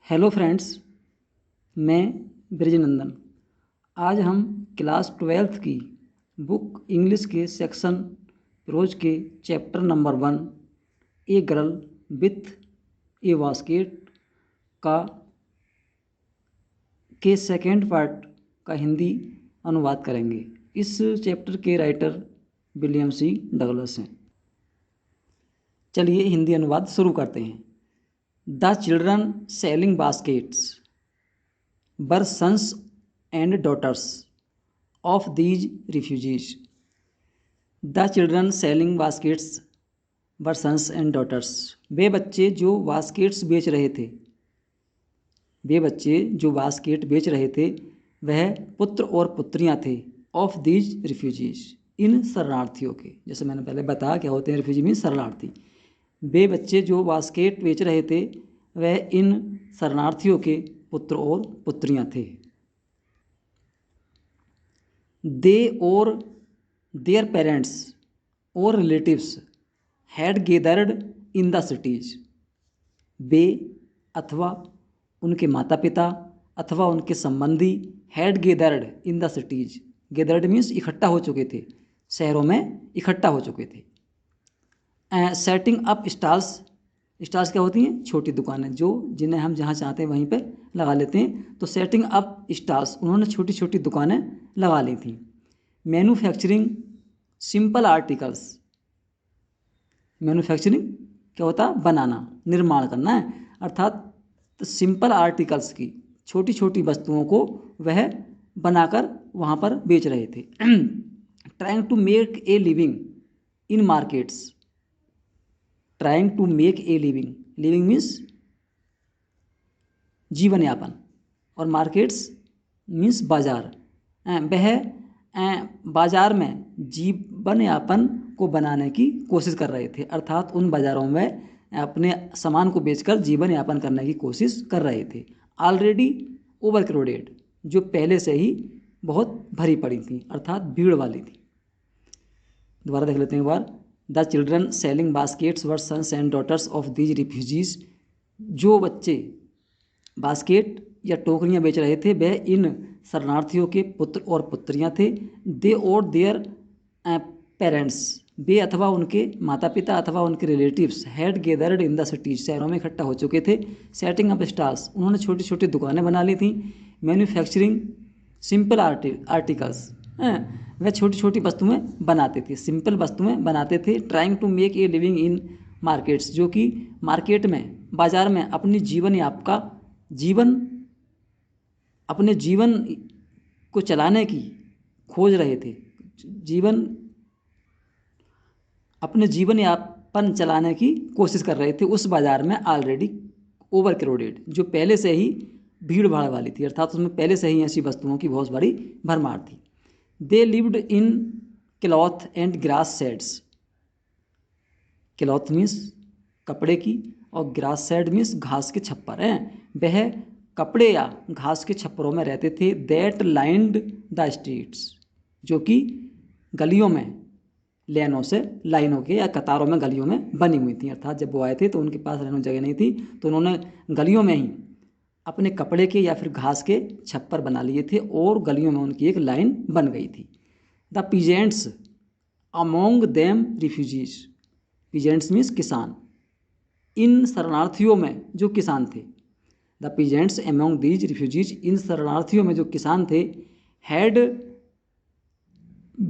Hello friends, मैं ब्रिजनंदन। आज हम क्लास 12th की बुक इंग्लिश के सेक्शन प्रोज के chapter number 1 a girl with A basket का के सेकेंड पार्ट का हिंदी अनुवाद करेंगे। इस चैप्टर के राइटर विलियम सी डगलस हैं। चलिए हिंदी अनुवाद शुरू करते हैं। The children selling baskets were sons and daughters of these refugees. The children selling baskets were sons and daughters. वे बच्चे जो बास्केट्स बेच रहे थे वह पुत्र और पुत्रियां थे। ऑफ दीज रिफ्यूजीज, इन शरणार्थियों के। जैसे मैंने पहले बताया क्या होते हैं रिफ्यूजी मीन शरणार्थी। वे बच्चे जो बास्केट बेच रहे थे वह इन शरणार्थियों के पुत्र और पुत्रियां थे। दे और देयर पेरेंट्स और relatives had gathered in the cities. वे अथवा उनके माता पिता अथवा उनके संबंधी had gathered in the cities. Gathered means इकट्ठा हो चुके थे, शहरों में इकट्ठा हो चुके थे। सेटिंग अप स्टॉल्स, स्टॉल्स क्या होती हैं? छोटी दुकानें जो जिन्हें हम जहाँ चाहते हैं वहीं पर लगा लेते हैं। तो सेटिंग अप स्टॉल्स, उन्होंने छोटी छोटी दुकानें लगा ली थी। मैन्युफैक्चरिंग सिंपल आर्टिकल्स, मैन्युफैक्चरिंग क्या होता है? बनाना, निर्माण करना है। अर्थात सिंपल आर्टिकल्स की छोटी छोटी वस्तुओं को वह बनाकर वहाँ पर बेच रहे थे। Trying to make a living in markets. Trying to make a living, living means जीवन यापन, और मार्केट्स मीन्स बाजार। वह बाजार में जीवन यापन को बनाने की कोशिश कर रहे थे। अर्थात उन बाज़ारों में अपने सामान को बेचकर जीवन यापन करने की कोशिश कर रहे थे। ऑलरेडी ओवर क्राउडेड, जो पहले से ही बहुत भरी पड़ी थी, अर्थात भीड़ वाली थी। दोबारा देख लेते हैं एक बार। The children selling baskets were sons and daughters of these refugees. जो बच्चे बास्केट या टोकरियाँ बेच रहे थे वह इन शरणार्थियों के पुत्र और पुत्रियाँ थे। दे और देयर पेरेंट्स, वे अथवा उनके माता पिता अथवा उनके relatives had gathered in the cities, शहरों में इकट्ठा हो चुके थे। सेटिंग अप स्टॉल्स, उन्होंने छोटी छोटी दुकानें बना ली थी। मैन्युफैक्चरिंग सिंपल आर्टिकल्स, वह छोटी छोटी वस्तुएं बनाते थे, सिंपल वस्तुएं बनाते थे। Trying to make a living in markets, जो कि मार्केट में, बाजार में अपने जीवन को चलाने की खोज रहे थे। अपने जीवन यापन चलाने की कोशिश कर रहे थे उस बाजार में। ऑलरेडी ओवर क्राउडेड, जो पहले से ही भीड़ भाड़ वाली थी, अर्थात उसमें पहले से ही ऐसी वस्तुओं की बहुत बड़ी भरमार थी। They lived in cloth and grass shades. Cloth means कपड़े की और ग्रास शेड मीन्स घास के छप्पर हैं। वह कपड़े या घास के छप्परों में रहते थे। दैट लाइंड द स्ट्रीट्स, जो कि गलियों में, लाइनों के या कतारों में गलियों में बनी हुई थी। अर्थात जब वो आए थे तो उनके पास रहने जगह नहीं थी, तो उन्होंने गलियों में ही अपने कपड़े के या फिर घास के छप्पर बना लिए थे और गलियों में उनकी एक लाइन बन गई थी। The peasants among them refugees. Peasants means किसान, इन शरणार्थियों में जो किसान थे। The peasants among these refugees, इन शरणार्थियों में जो किसान थे। हैड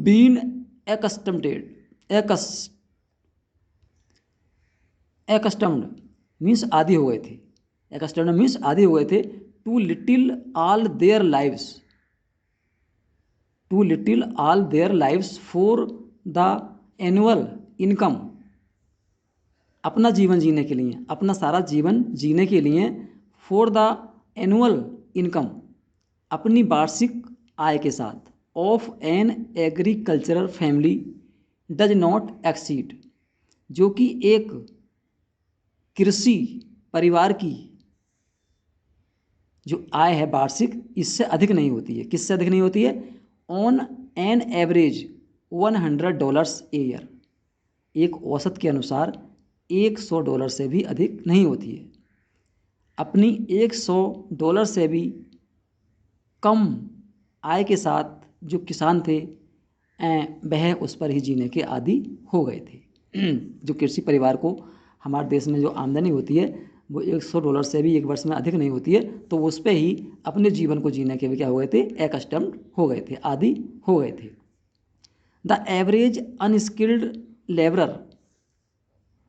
बीन एकस्टम्ड मीन्स आदि हो गए थे। एकस्टम्ड मीन्स आदि हो गए थे। To little all their lives for the annual income. अपना जीवन जीने के लिए, अपना सारा जीवन जीने के लिए, फॉर द एनुअल इनकम, अपनी वार्षिक आय के साथ। Of an agricultural family does not exceed, जो कि एक कृषि परिवार की जो आय है वार्षिक, इससे अधिक नहीं होती है। किससे अधिक नहीं होती है? On an average $100 a year, एक औसत के अनुसार $100 से भी अधिक नहीं होती है। अपनी $100 से भी कम आय के साथ जो किसान थे वह उस पर ही जीने के आदी हो गए थे। जो कृषि परिवार को हमारे देश में जो आमदनी होती है वो $100 से भी एक वर्ष में अधिक नहीं होती है, तो उस पे ही अपने जीवन को जीने के भी क्या हो गए थे, एकस्टम्ड हो गए थे, आदी हो गए थे। The average unskilled labourer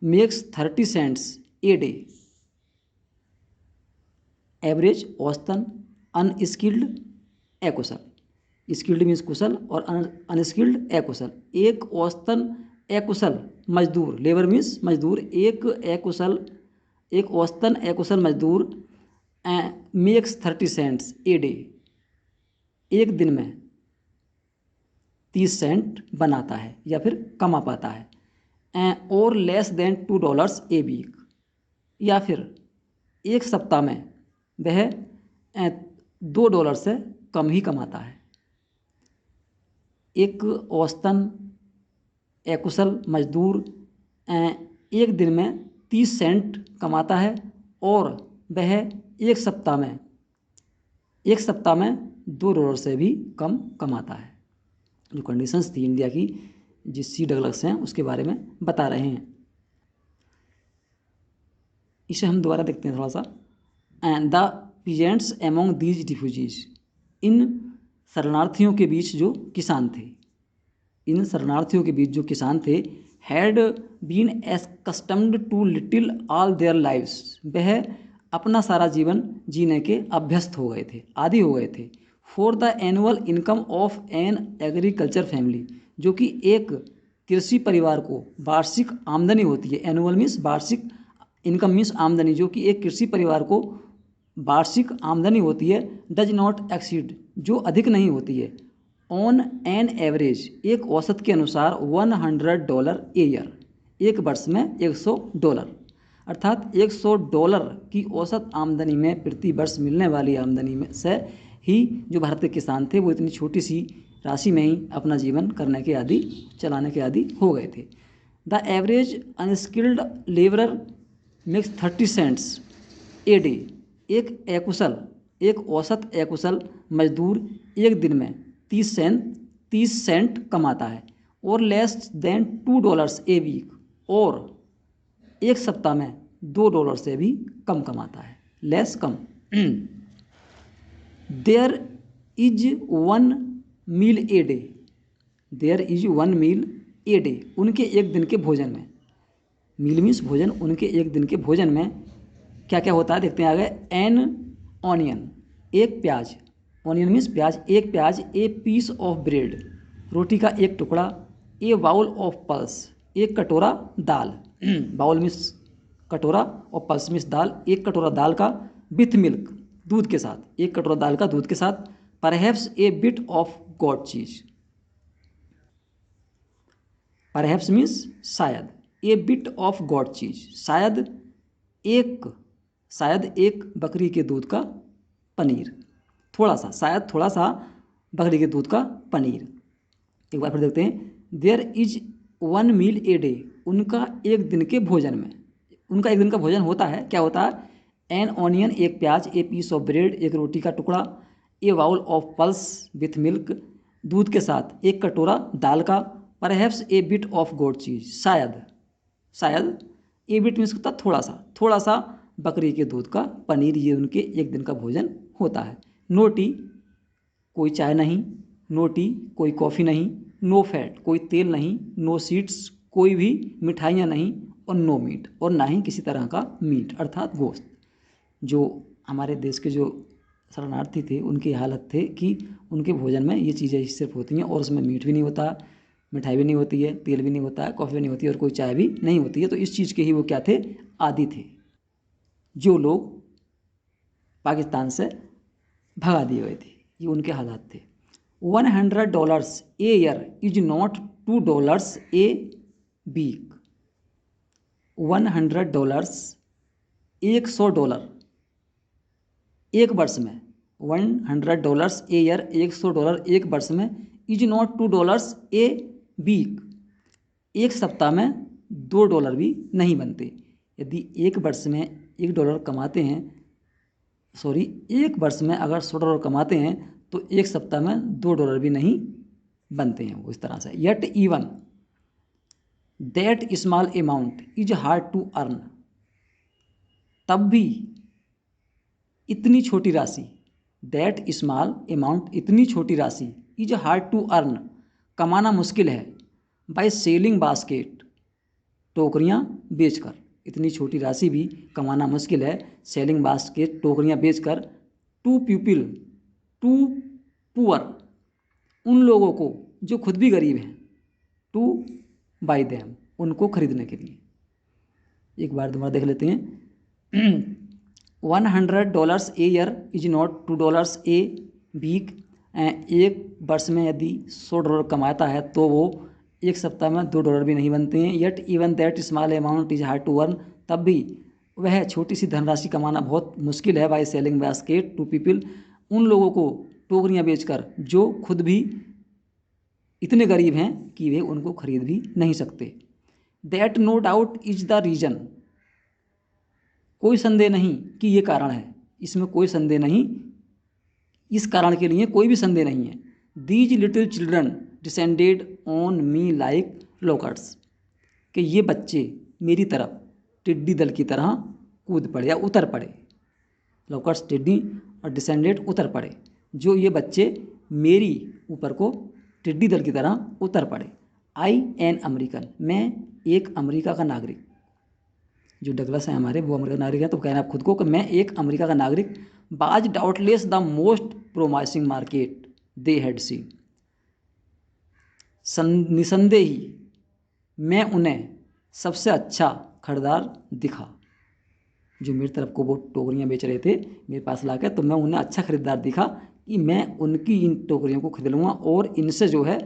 makes 30 cents a day. Average औसतन, अनस्किल्ड अकुशल, स्किल्ड मीन्स कुशल और अनस्किल्ड अकुशल। एक औसतन अकुशल मजदूर, लेबर मीन्स मजदूर, एक औसतन अकुशल मजदूर मेक्स 30 सेंट्स ए डे, एक दिन में 30 सेंट बनाता है या फिर कमा पाता है। और लेस देन $2 ए वीक, या फिर एक सप्ताह में वह $2 से कम ही कमाता है। एक औसतन अकुशल मजदूर एक दिन में 30 सेंट कमाता है और वह एक सप्ताह में $2 से भी कम कमाता है। जो कंडीशंस थी इंडिया की, जिस सी डगलस हैं उसके बारे में बता रहे हैं। इसे हम दोबारा देखते हैं थोड़ा सा। And the peasants among these refugees, इन शरणार्थियों के बीच जो किसान थे, इन शरणार्थियों के बीच जो किसान थे, had been accustomed to little all their lives, वह अपना सारा जीवन जीने के अभ्यस्त हो गए थे, आदी हो गए थे। For the annual income of an agriculture family, जो कि एक कृषि परिवार को वार्षिक आमदनी होती है। एनुअल मीन्स वार्षिक, इनकम मीन्स आमदनी, जो कि एक कृषि परिवार को वार्षिक आमदनी होती है। डज नॉट एक्सीड, जो अधिक नहीं होती है। ऑन एन एवरेज, एक औसत के अनुसार $100 ए ईयर, एक वर्ष में $100, अर्थात $100 की औसत आमदनी में प्रति वर्ष मिलने वाली आमदनी में से ही जो भारत के किसान थे वो इतनी छोटी सी राशि में ही अपना जीवन करने के आदी, चलाने के आदी हो गए थे। The average unskilled labourer makes 30 cents a day, एक औसत अकुशल मजदूर एक दिन में 30 सेंट कमाता है। और लेस देन $2 ए वीक, और एक सप्ताह में $2 से भी कम कमाता है, लेस, कम। There is 1 meal a day, there is 1 meal a day, उनके एक दिन के भोजन में, मील मीन्स भोजन, उनके एक दिन के भोजन में क्या क्या होता है देखते हैं आगे। एन ऑनियन, एक प्याज, ऑनियन मीन्स प्याज, एक प्याज। ए पीस ऑफ ब्रेड, रोटी का एक टुकड़ा। ए बाउल ऑफ पल्स, एक कटोरा दाल, बाउल मीन्स कटोरा और पल्स मीन्स दाल, एक कटोरा दाल का। विथ मिल्क, दूध के साथ, एक कटोरा दाल का दूध के साथ। Perhaps a bit of God चीज, परहैप्स मीन्स शायद, ए बिट ऑफ गॉड चीज, शायद एक बकरी के दूध का पनीर, थोड़ा सा, शायद थोड़ा सा बकरी के दूध का पनीर। एक बार फिर देखते हैं। There is 1 meal a day, उनका एक दिन के भोजन में, उनका एक दिन का भोजन होता है, क्या होता है। एन ऑनियन, एक प्याज। ए पीस ऑफ ब्रेड, एक रोटी का टुकड़ा। A bowl of pulse with milk, दूध के साथ। एक कटोरा दाल का। Perhaps a bit of goat cheese, शायद ए बिट मीन्स होता थोड़ा सा बकरी के दूध का पनीर, ये उनके एक दिन का भोजन होता है। नो टी, कोई चाय नहीं। नो टी, कोई कॉफ़ी नहीं। नो फैट, कोई तेल नहीं। नो सीड्स, कोई भी मिठाइयाँ नहीं। और नो मीट, और ना ही किसी तरह का मीट अर्थात गोश्त। जो हमारे देश के जो शरणार्थी थे उनकी हालत थे कि उनके भोजन में ये चीज़ें सिर्फ होती हैं, और उसमें मीट भी नहीं होता, मिठाई भी नहीं होती है, तेल भी नहीं होता है, कॉफ़ी भी नहीं होती है, और कोई चाय भी नहीं होती है। तो इस चीज़ के ही वो क्या थे, आदी थे, जो लोग पाकिस्तान से भगा दिए गए थे। ये उनके हालात थे। $100 a year is not $2 a week. $100, $100 एक वर्ष में। $100 ए ईयर, $100 एक वर्ष में। इज नॉट $2 ए वीक, एक सप्ताह में $2 भी नहीं बनते। यदि एक वर्ष में $1 कमाते हैं सॉरी, एक वर्ष में अगर $100 कमाते हैं तो एक सप्ताह में $2 भी नहीं बनते हैं वो, इस तरह से। Yet even that small amount is hard to earn, तब भी इतनी छोटी राशि, दैट स्मॉल अमाउंट इतनी छोटी राशि, इज हार्ड टू अर्न कमाना मुश्किल है, बाय सेलिंग बास्केट टोकरियाँ बेचकर, इतनी छोटी राशि भी कमाना मुश्किल है सेलिंग बास्केट टोकरियाँ बेचकर, टू पीपल टू पुअर उन लोगों को जो खुद भी गरीब हैं, टू बाई देम उनको खरीदने के लिए। एक बार दोबारा देख लेते हैं। $100 a year is not $2 a week, एक वर्ष में यदि $100 कमाता है तो वो एक सप्ताह में $2 भी नहीं बनते हैं। Yet even that small amount is hard to earn, तब भी वह छोटी सी धनराशि कमाना बहुत मुश्किल है, by selling basket to people उन लोगों को टोकरियाँ बेचकर जो खुद भी इतने गरीब हैं कि वे उनको खरीद भी नहीं सकते। That no doubt is the reason, कोई संदेह नहीं कि ये कारण है, इसमें कोई संदेह नहीं, इस कारण के लिए कोई भी संदेह नहीं है। These little children descended on me like locusts, कि ये बच्चे मेरी तरफ टिड्डी दल की तरह कूद पड़े या उतर पड़े, लोकर्ट्स टिड्डी और डिसेंडेड उतर पड़े, जो ये बच्चे मेरी ऊपर को टिड्डी दल की तरह उतर पड़े। आई एन अमेरिकन, मैं एक अमेरिका का नागरिक, जो डगलस है हमारे वो अमेरिका नागरिक है, तो कहना आप खुद को कि मैं एक अमेरिका का नागरिक। Was doubtless the most promising market they had seen, निसंदेह ही मैं उन्हें सबसे अच्छा खरीदार दिखा, जो मेरी तरफ को वो टोकरियाँ बेच रहे थे मेरे पास लाकर, तो मैं उन्हें अच्छा खरीदार दिखा कि मैं उनकी इन टोकरियों को खरीद लूँगा और इनसे जो है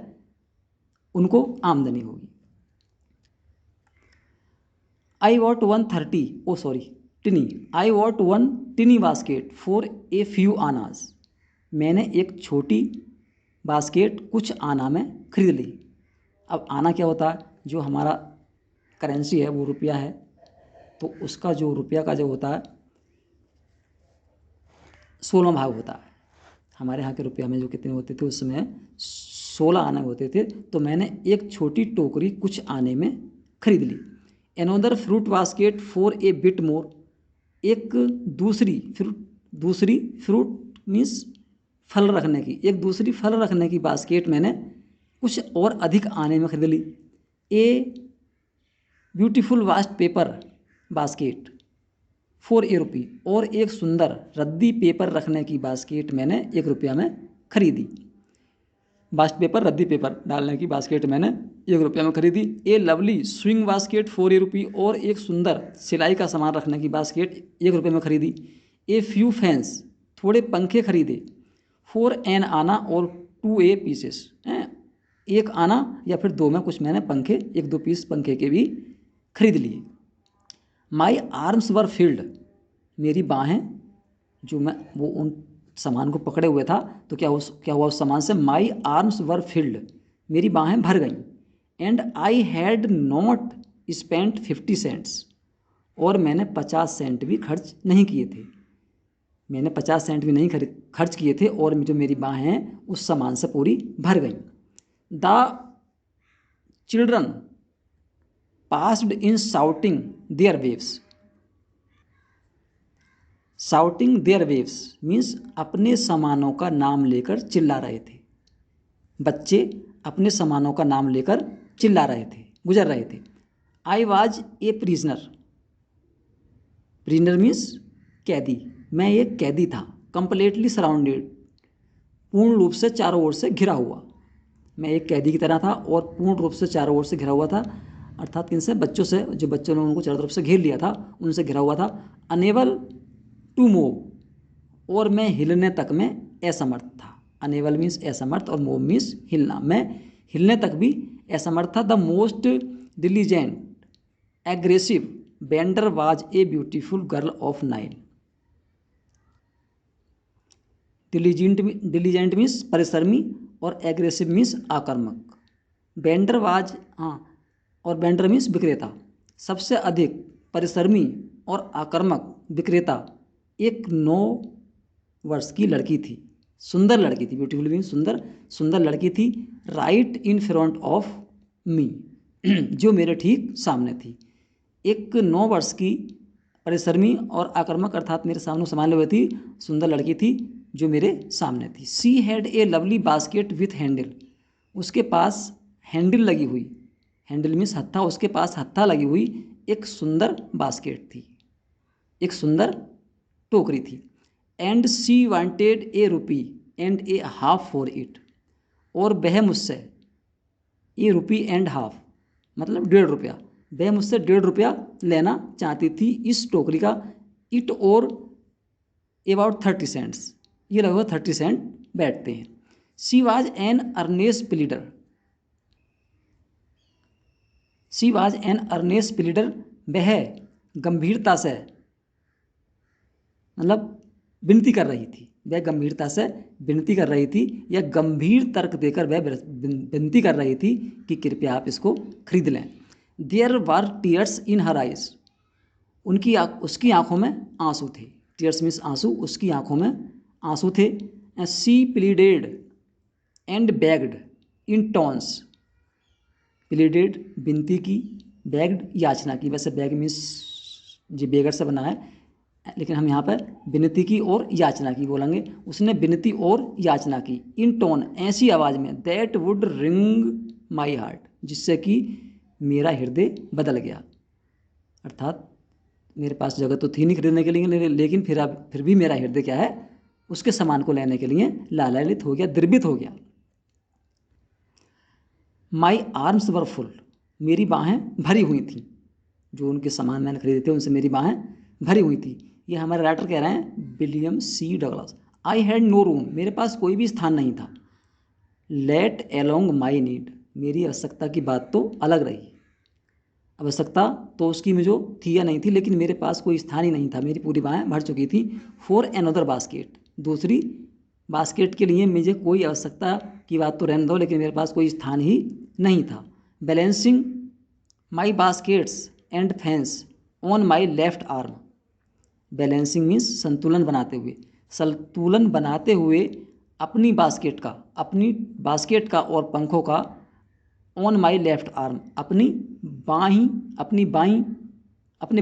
उनको आमदनी होगी। I bought 130 टिनी, I bought 1 टिनी basket for a few आनाज, मैंने एक छोटी बास्केट कुछ आना में खरीद ली। अब आना क्या होता है, जो हमारा करेंसी है वो रुपया है, तो उसका जो रुपया का जो होता है 16 भाग होता है। हमारे यहाँ के रुपया में जो कितने होते थे उसमें 16 आने होते थे, तो मैंने एक छोटी टोकरी कुछ आने में खरीद ली। Another fruit basket for a bit more, एक दूसरी फ्रूट मीन्स फल रखने की, एक दूसरी फल रखने की बास्केट मैंने कुछ और अधिक आने में खरीद ली। A beautiful waste paper basket for ₹1, और एक सुंदर रद्दी पेपर रखने की बास्केट मैंने ₹1 में खरीदी। वास्ट पेपर रद्दी पेपर डालने की बास्केट मैंने ₹1 में खरीदी। ए लवली स्विंग बास्केट फॉर ₹1, और एक सुंदर सिलाई का सामान रखने की बास्केट ₹1 में खरीदी। ए फ्यू फैंस, थोड़े पंखे खरीदे, फॉर एन आना और 2 ए पीसेस, एक आना या फिर 2 में कुछ मैंने पंखे 1-2 पीस पंखे के भी खरीद लिए। माई आर्म्स वर फील्ड, मेरी बाहें, जो मैं वो उन सामान को पकड़े हुए था तो क्या हुआ उस सामान से, माई आर्म्स वर फील्ड, मेरी बाहें भर गईं। And I had not spent 50 cents, और मैंने 50 सेंट भी खर्च नहीं किए थे, मैंने 50 सेंट भी नहीं खर्च किए थे, और जो मेरी बाहें उस सामान से पूरी भर गईं। The children passed in shouting their waves, shouting their waves means अपने सामानों का नाम लेकर चिल्ला रहे थे, बच्चे अपने सामानों का नाम लेकर चिल्ला रहे थे, गुजर रहे थे। I was a prisoner, prisoner means कैदी, मैं एक कैदी था। कंप्लीटली सराउंडेड, पूर्ण रूप से चारों ओर से घिरा हुआ, मैं एक कैदी की तरह था और पूर्ण रूप से चारों ओर से घिरा हुआ था, अर्थात किनसे, बच्चों से, जो बच्चों ने उनको चारों तरफ से घेर लिया था उनसे घिरा हुआ था। अनेबल टू मूव, और मैं हिलने तक में असमर्थ था। अनेबल मीन्स असमर्थ और मूव मीन्स हिलना, मैं हिलने तक भी असमर्थ था। The most diligent aggressive vendor was a beautiful girl of 9, diligent means परिश्रमी और एग्रेसिव मीन्स आक्रामक। बेंडर वाज, और बेंडर मीन्स विक्रेता, सबसे अधिक परिश्रमी और आक्रामक विक्रेता एक 9 वर्ष की लड़की थी, सुंदर लड़की थी, ब्यूटीफुल मीन सुंदर, सुंदर लड़की थी, right in front of me, जो मेरे ठीक सामने थी। एक 9 वर्ष की परिश्रमी और आक्रामक अर्थात मेरे सामने संभाले हुए थी सुंदर लड़की थी जो मेरे सामने थी। She had a lovely basket with handle, उसके पास हैंडल लगी हुई, हैंडल मीन्स हत्था, उसके पास हत्था लगी हुई एक सुंदर बास्केट थी, एक सुंदर टोकरी थी। And she wanted A rupee and A half for it, और वह मुझसे, ए रुपी एंड हाफ मतलब 1.5 रुपया, वह मुझसे 1.5 रुपया लेना चाहती थी इस टोकरी का। इट और अबाउट 30 सेंट्स, ये लगभग 30 सेंट बैठते हैं। She was an earnest pleader, she was an earnest pleader, वह गंभीरता से मतलब विनती कर रही थी, वह गंभीरता से विनती कर रही थी या गंभीर तर्क देकर वह विनती कर रही थी कि कृपया आप इसको खरीद लें। There were tears in her eyes, उसकी आंखों में आंसू थे, टीयर्स मीन्स आंसू, उसकी आंखों में आंसू थे। She pleaded and begged in tones, pleaded विनती की, बेग्ड याचना की, वैसे बेग मीन्स जी बेगर से बना है लेकिन हम यहाँ पर विनती की और याचना की बोलेंगे। उसने विनती और याचना की इन टोन, ऐसी आवाज़ में, that would ring my heart, जिससे कि मेरा हृदय बदल गया। अर्थात मेरे पास जगह तो थी नहीं खरीदने के लिए, लेकिन फिर भी मेरा हृदय क्या है, उसके सामान को लेने के लिए लालायित हो गया, द्रवित हो गया। माई आर्म्स वर फुल, मेरी बाहें भरी हुई थी, जो उनके सामान मैंने खरीदे थे उनसे मेरी बाहें भरी हुई थी। ये हमारे राइटर कह रहे हैं William C Douglas. I had no room, मेरे पास कोई भी स्थान नहीं था। लेट एलोंग माई नीड, मेरी आवश्यकता की बात तो अलग रही, आवश्यकता तो उसकी मुझे थी या नहीं थी, लेकिन मेरे पास कोई स्थान ही नहीं था, मेरी पूरी बाहें भर चुकी थी। फॉर एनदर बास्केट, दूसरी बास्केट के लिए मुझे कोई आवश्यकता की बात तो रहने दो, लेकिन मेरे पास कोई स्थान ही नहीं था। Balancing my baskets and fence on my left arm, balancing means संतुलन बनाते हुए, संतुलन बनाते हुए अपनी बास्केट का और पंखों का, ऑन माई लेफ्ट आर्म, अपने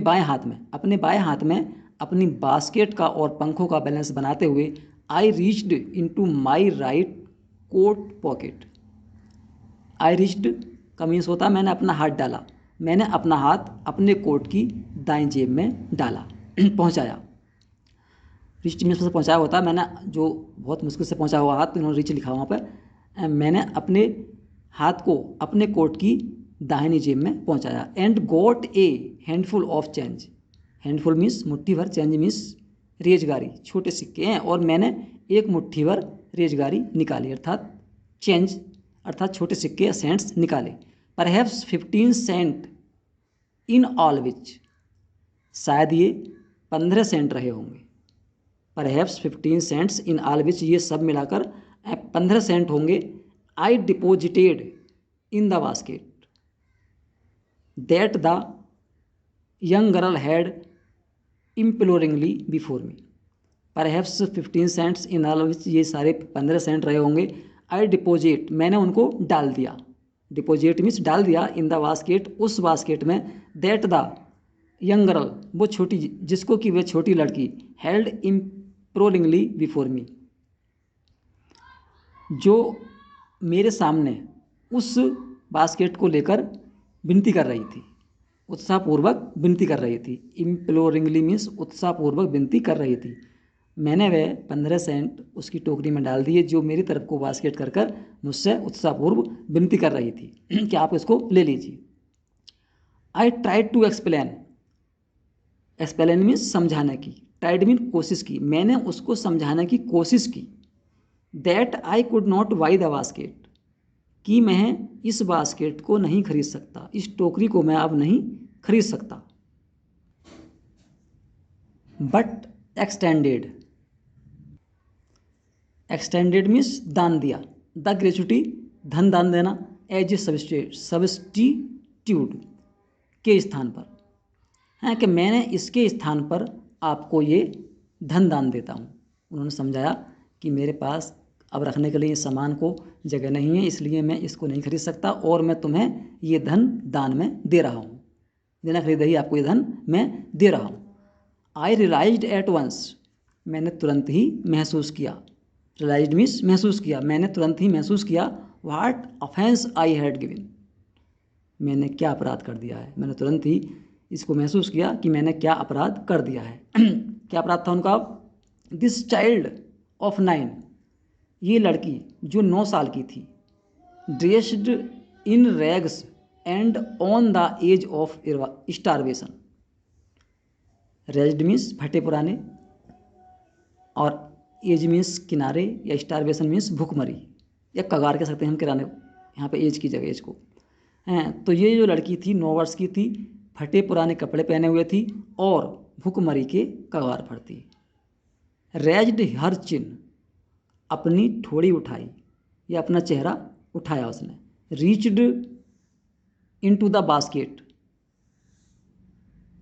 बाएं हाथ में अपनी बास्केट का और पंखों का बैलेंस बनाते हुए, I reached into my right coat pocket, I reached का मीन्स होता है मैंने अपना हाथ डाला, मैंने अपना हाथ अपने कोट की दाईं जेब में डाला पहुंचाया। रिच मीन्स से पहुंचाया होता है, मैंने जो बहुत मुश्किल से पहुंचा हुआ हाथ, तो इन्होंने रिच लिखा वहाँ पर, मैंने अपने हाथ को अपने कोट की दाहिनी जेब में पहुंचाया। And got a handful of change, handful means मुट्ठी भर, चेंज मीन्स रेजगारी, छोटे सिक्के हैं, और मैंने एक मुट्ठी भर रेजगारी निकाली, अर्थात चेंज अर्थात छोटे सिक्के या सेंट्स निकाले। Perhaps 15 cent in all which, शायद ये 15 सेंट रहे होंगे। Perhaps 15 cents in all which, ये सब मिलाकर 15 सेंट होंगे। I deposited in the basket that the young girl had imploringly before me, perhaps 15 cents in all which, ये सारे 15 सेंट रहे होंगे। आई डिपोजिट, मैंने उनको डाल दिया, डिपोजिट मीन्स डाल दिया, इन द बास्केट, उस बास्केट में, दैट द यंग गर्ल, वो छोटी, जिसको कि वह छोटी लड़की, हेल्ड इम्प्लोरिंगली बिफोर मी, जो मेरे सामने उस बास्केट को लेकर विनती कर रही थी, उत्साहपूर्वक विनती कर रही थी। इम्प्लोरिंगली मीन्स उत्साहपूर्वक विनती कर रही थी। मैंने वह 15 सेंट उसकी टोकरी में डाल दिए, जो मेरी तरफ को बास्केट कर कर मुझसे उत्साहपूर्व विनती कर रही थी कि आप इसको ले लीजिए। I tried to explain, explain means समझाने की, ट्राइड मीन कोशिश की, मैंने उसको समझाने की कोशिश की। That I could not by the basket, कि मैं इस बास्केट को नहीं खरीद सकता, इस टोकरी को मैं अब नहीं खरीद सकता। बट एक्सटेंडेड, एक्सटेंडेड मीन्स दान दिया, द ग्रेचुटी धन दान देना, एज ए सब्स्टिट्यूट के स्थान पर है कि मैंने इसके स्थान पर आपको ये धन दान देता हूँ, उन्होंने समझाया कि मेरे पास अब रखने के लिए इस सामान को जगह नहीं है, इसलिए मैं इसको नहीं खरीद सकता और मैं तुम्हें ये धन दान में दे रहा हूँ, बिना खरीदे ही आपको ये धन मैं दे रहा हूँ। आई रियलाइज्ड एट वंस, मैंने तुरंत ही महसूस किया। रियलाइज्ड मीन्स महसूस किया, मैंने तुरंत ही महसूस किया। What offence I had given, मैंने क्या अपराध कर दिया है। मैंने तुरंत ही इसको महसूस किया कि मैंने क्या अपराध कर दिया है। क्या अपराध था उनका? दिस चाइल्ड ऑफ 9, ये लड़की जो 9 साल की थी, dressed in rags and on the edge of starvation. रेज्ड मीन्स फटे पुराने, और एज मीन्स किनारे, या स्टारवेशन मीन्स भूखमरी, या कगार कह सकते हैं हम किराने, यहाँ पे एज की जगह एज को हैं। तो ये जो लड़की थी 9 वर्ष की थी, फटे पुराने कपड़े पहने हुए थी और भूखमरी के कगार पर थी। रेज्ड हर चिन, अपनी ठोड़ी उठाई या अपना चेहरा उठाया उसने। Reached into the basket,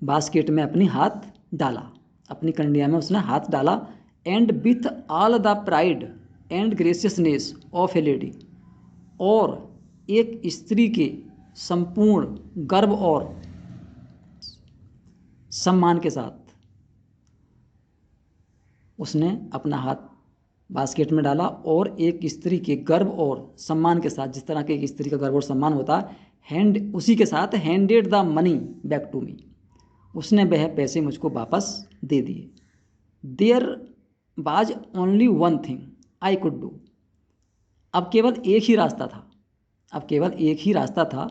basket में अपनी हाथ डाला, अपनी कंडिया में उसने हाथ डाला। And with all the pride and graciousness of a lady, और एक स्त्री के संपूर्ण गर्व और सम्मान के साथ उसने अपना हाथ बास्केट में डाला और एक स्त्री के गर्व और सम्मान के साथ, जिस तरह के एक स्त्री का गर्व और सम्मान होता है, हैंड उसी के साथ handed the money back to me, उसने वह पैसे मुझको वापस दे दिए। There was only one thing I could do, अब केवल एक ही रास्ता था, अब केवल एक ही रास्ता था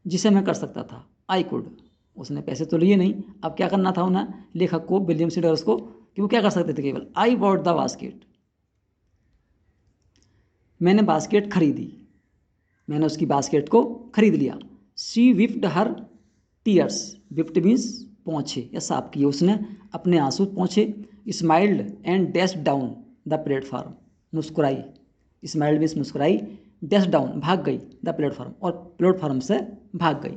जिसे मैं कर सकता था। आई कुड, उसने पैसे तो लिए नहीं, अब क्या करना था उन्हें, लेखक को, विलियम सीडर्स को, कि वो क्या कर सकते थे केवल। आई बॉट द बास्केट, मैंने बास्केट खरीदी, मैंने उसकी बास्केट को खरीद लिया। She wiped her tears, wiped means पहुँचे या साफ किए, उसने अपने आंसू पहुँचे। Smiled and dash down the platform, मुस्कुराई, स्माइल्ड मीन्स मुस्कुराई, डैश डाउन भाग गई, द प्लेटफॉर्म, और प्लेटफॉर्म से भाग गई।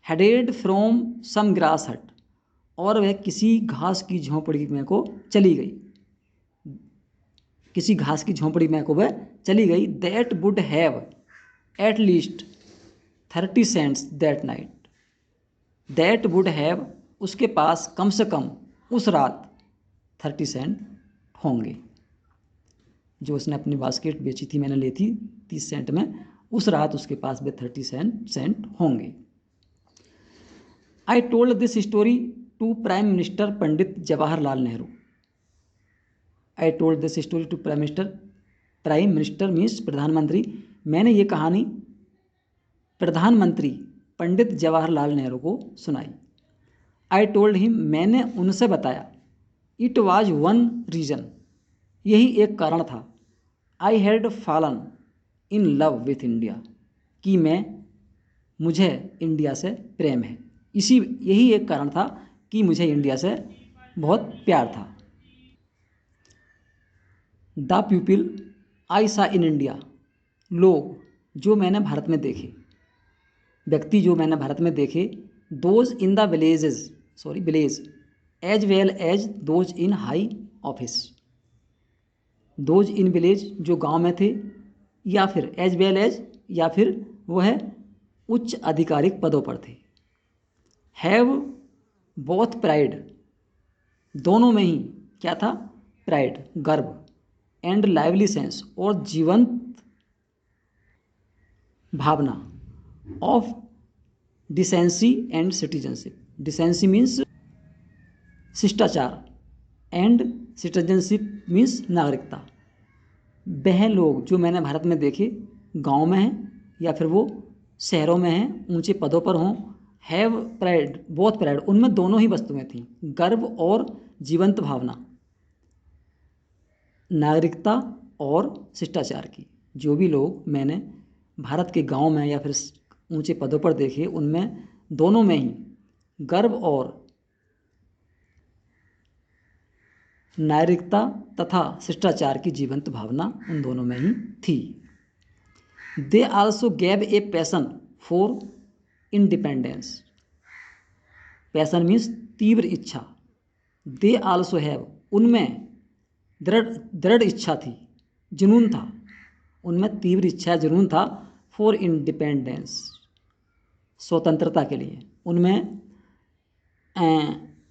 हेडेड फ्रॉम सम ग्रास हट, और वह किसी घास की झोंपड़ी में को चली गई, किसी घास की झोंपड़ी में को वह चली गई। That would have at least 30 cents that night, that would have, उसके पास कम से कम उस रात 30 सेंट होंगे, जो उसने अपनी बास्केट बेची थी, मैंने ली थी 30 सेंट में, उस रात उसके पास भी 30 सेंट होंगे। I told this story to prime minister Pandit Jawaharlal Nehru, I told this story to prime minister, prime minister means प्रधानमंत्री, मैंने ये कहानी प्रधानमंत्री पंडित जवाहरलाल नेहरू को सुनाई। आई टोल्ड हिम, मैंने उनसे बताया। इट वाज वन रीज़न, यही एक कारण था। I had fallen in love with India, कि मुझे इंडिया से प्रेम है, यही एक कारण था कि मुझे इंडिया से बहुत प्यार था। द पीपल आई सा इन इंडिया, लोग जो मैंने भारत में देखे, व्यक्ति जो मैंने भारत में देखे। Those in the village as well as those in high office, those in village जो गांव में थे, या फिर एज वेल एज, या फिर वह उच्च आधिकारिक पदों पर थे। हैव बोथ प्राइड, दोनों में ही क्या था, प्राइड गर्व, एंड लाइवली सेंस, और जीवंत भावना, of decency and citizenship, decency means शिष्टाचार, एंड सिटीजनशिप मीन्स नागरिकता। वह लोग जो मैंने भारत में देखे, गांव में हैं या फिर वो शहरों में हैं, ऊंचे पदों पर हों। हैव प्राइड, बोथ प्राइड, उनमें दोनों ही वस्तुएं थीं, गर्व और जीवंत भावना, नागरिकता और शिष्टाचार की। जो भी लोग मैंने भारत के गांव में या फिर ऊंचे पदों पर देखे, उनमें दोनों में ही गर्व और नागरिकता तथा शिष्टाचार की जीवंत भावना उन दोनों में ही थी। They also gave A passion for independence, passion means तीव्र इच्छा। दे आल्सो हैव, उनमें दृढ़ दृढ़ इच्छा थी, जुनून था, उनमें तीव्र इच्छा जुनून था फॉर इंडिपेंडेंस, स्वतंत्रता के लिए, उनमें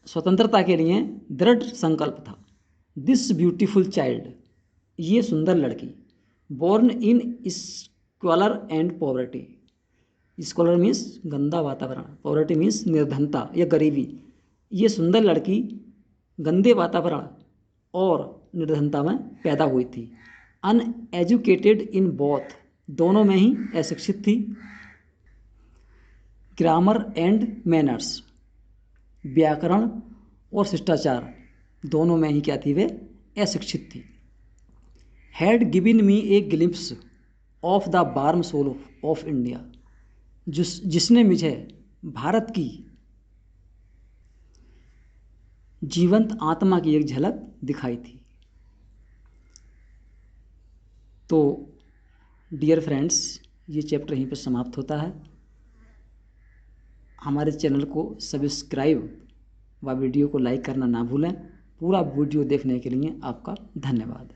स्वतंत्रता के लिए दृढ़ संकल्प था। दिस ब्यूटीफुल चाइल्ड, ये सुंदर लड़की, born in squalor and poverty, squalor means गंदा वातावरण, पॉवर्टी मीन्स निर्धनता या गरीबी, ये सुंदर लड़की गंदे वातावरण और निर्धनता में पैदा हुई थी। अनएजुकेटेड इन बोथ, दोनों में ही अशिक्षित थी। ग्रामर एंड मैनर्स, व्याकरण और शिष्टाचार दोनों में ही क्या थी, वे अशिक्षित थी। Had given me a glimpse of the warm soul of India, जिसने मुझे भारत की जीवंत आत्मा की एक झलक दिखाई थी। तो डियर फ्रेंड्स, ये चैप्टर यहीं पर समाप्त होता है। हमारे चैनल को सब्सक्राइब व वीडियो को लाइक करना ना भूलें। पूरा वीडियो देखने के लिए आपका धन्यवाद।